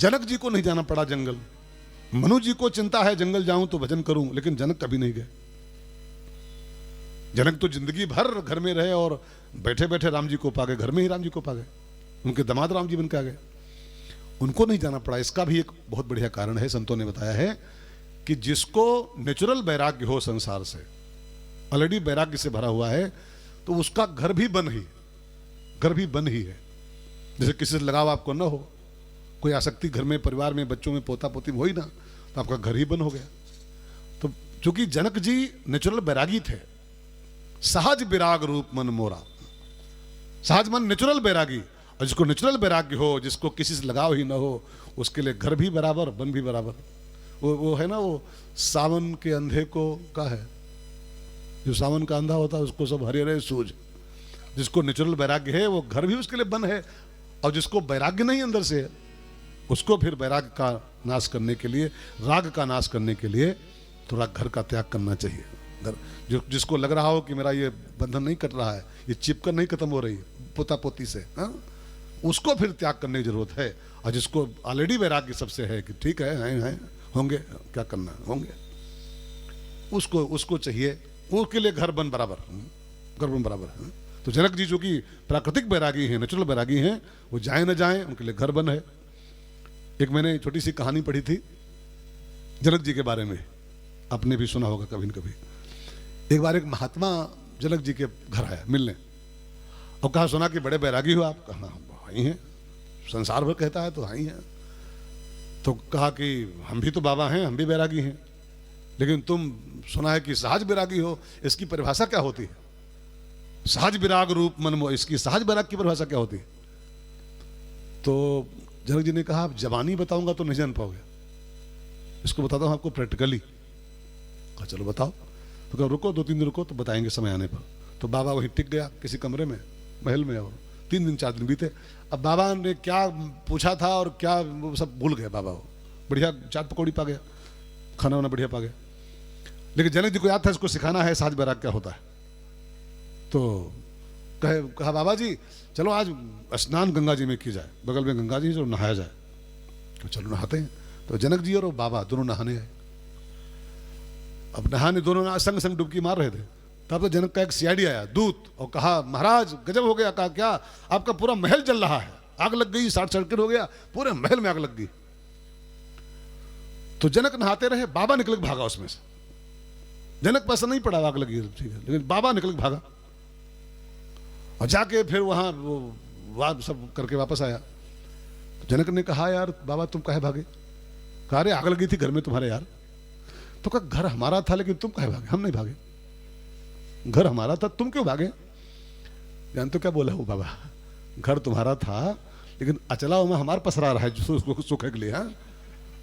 जनक जी को नहीं जाना पड़ा जंगल। मनु जी को चिंता है जंगल जाऊं तो भजन करूं, लेकिन जनक कभी नहीं गए। जनक तो जिंदगी भर घर में रहे और बैठे बैठे राम जी को पा गए, घर में ही राम जी को पा गए, उनके दामाद राम जी बन के आ गए, उनको नहीं जाना पड़ा। इसका भी एक बहुत बढ़िया कारण है, संतों ने बताया है कि जिसको नेचुरल वैराग्य हो संसार से, ऑलरेडी वैराग्य से भरा हुआ है, तो उसका घर भी बन ही, घर भी बन ही है। जैसे किसी से लगाव आपको न हो, कोई आसक्ति घर में, परिवार में, बच्चों में, पोता पोती में हो ही ना, तो आपका घर ही बन हो गया। तो चूंकि जनक जी नेचुरल वैरागी थे, सहज विराग रूप मन मोरा, सहज मन नेचुरल वैरागी, और जिसको नेचुरल वैराग्य हो, जिसको किसी से लगाव ही ना हो, उसके लिए घर भी बराबर, बन भी बराबर। वो है ना, वो सावन के अंधे को का है, जो सावन का अंधा होता है उसको सब हरे हरे सूझ। जिसको नेचुरल वैराग्य है वो घर भी उसके लिए बन है, और जिसको वैराग्य नहीं अंदर से है, उसको फिर वैराग्य का नाश करने के लिए, राग का नाश करने के लिए थोड़ा घर का त्याग करना चाहिए। घर जिसको लग रहा हो कि मेरा ये बंधन नहीं कट रहा है, ये चिपकन नहीं खत्म हो रही पोता पोती से, उसको फिर त्याग करने की जरूरत है। और जिसको ऑलरेडी वैराग्य सबसे है कि ठीक है होंगे, क्या करना होंगे, उसको चाहिए, उसके लिए घर बन बराबर, घर बन बराबर। तो जनक जी जो कि प्राकृतिक वैरागी हैं, नेचुरल वैरागी हैं, वो जाए न जाए उनके लिए घर बन है। एक मैंने छोटी सी कहानी पढ़ी थी जनक जी के बारे में, आपने भी सुना होगा कभी न कभी। एक बार एक महात्मा जनक जी के घर आया मिलने, और कहा सुना कि बड़े बैरागी हो आप। कहा हाँ ही हैं, संसार भर कहता है तो हाँ ही हैं। तो कहा कि हम भी तो बाबा हैं, हम भी बैरागी हैं, लेकिन तुम सुना है कि सहज बैरागी हो, इसकी परिभाषा क्या होती है? सहज विराग रूप मन मोह, इसकी सहज बैराग की परिभाषा क्या होती है? तो जनक जी ने कहा आप जवानी बताऊंगा तो नहीं जान पाओगे, इसको बताता हूं आपको प्रैक्टिकली। कहा चलो बताओ। तो कहा रुको 2-3 दिन रुको, तो बताएंगे समय आने पर। तो बाबा वहीं टिक गया किसी कमरे में, महल में, और 3 दिन 4 दिन बीते। अब बाबा ने क्या पूछा था और क्या वो सब भूल गए बाबा। वो बढ़िया चाट पकौड़ी पा गया, खाना वाना बढ़िया पा गया, लेकिन जनक जी को याद था इसको सिखाना है सहज बैराग क्या होता है। तो कहा बाबा जी चलो आज स्नान गंगा जी में की जाए, बगल में गंगा जी, जो नहाया जाए। तो चलो नहाते हैं। तो जनक जी और बाबा दोनों नहाने गए। अब नहाने दोनों संग संग डुबकी मार रहे थे, तब तो जनक का एक सीआईडी आया, दूत, और कहा महाराज गजब हो गया। कहा क्या? आपका पूरा महल जल रहा है, आग लग गई, शॉर्ट सर्किट हो गया, पूरे महल में आग लग गई। तो जनक नहाते रहे, बाबा निकल के भागा उसमें से। जनक पैसा नहीं पड़ा, आग लगी ठीक है, लेकिन बाबा निकल के भागा और जाके फिर वहां वो वाद सब करके वापस आया। तो जनक ने कहा यार बाबा तुम काहे भागे? कहा अरे आग लगी थी घर में तुम्हारे यार। तो कहा घर हमारा था लेकिन तुम काहे भागे? हम नहीं भागे, घर हमारा था, तुम क्यों भागे? जानते तो क्या बोला वो बाबा, घर तुम्हारा था लेकिन अचला में हमारा पसरा रहा है जो सुख के लिए।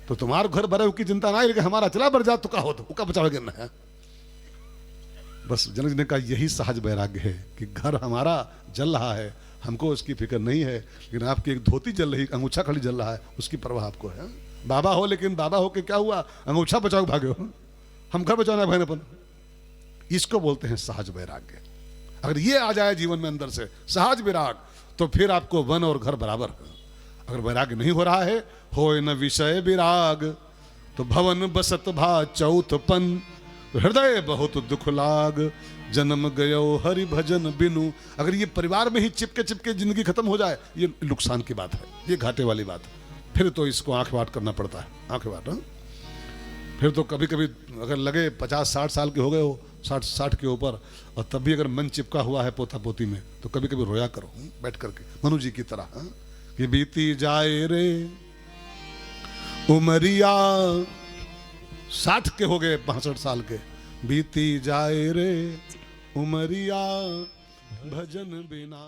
तो तुम्हारा घर भरे की चिंता ना, लेकिन हमारा अचला भर जा तो का हो, तो का बचाव करना है। बस जनक जी ने कहा यही सहज वैराग्य है कि घर हमारा जल रहा है, हमको उसकी फिक्र नहीं है, लेकिन आपकी एक धोती जल रही, अंगूछा खाली जल रहा है, उसकी परवाह आपको है। बाबा हो, लेकिन बाबा हो के क्या हुआ? अंगूछा बचाओ भागे हो, हम घर बचाना भाई अपन। इसको बोलते हैं सहज वैराग्य। अगर ये आ जाए जीवन में अंदर से सहज विराग, तो फिर आपको वन और घर बराबर है। अगर वैराग्य नहीं हो रहा है, हो न विषय विराग, तो भवन बसत भा चौथपन, हृदय बहुत दुख लाग, जन्म गयो हरि भजन बिनु। अगर ये परिवार में ही चिपके चिपके जिंदगी खत्म हो जाए, ये नुकसान की बात है, ये घाटे वाली बात है। फिर तो इसको आंख वाट करना पड़ता है, आंख वाट। फिर तो कभी कभी अगर लगे 50-60 साल के हो गए हो, 60 के ऊपर, और तब भी अगर मन चिपका हुआ है पोता पोती में, तो कभी कभी रोया करो बैठ करके, मनु जी की तरह, कि बीती जाए रे उमरिया, 60 के हो गए, 65 साल के, बीती जाए रे उमरिया भजन बिना।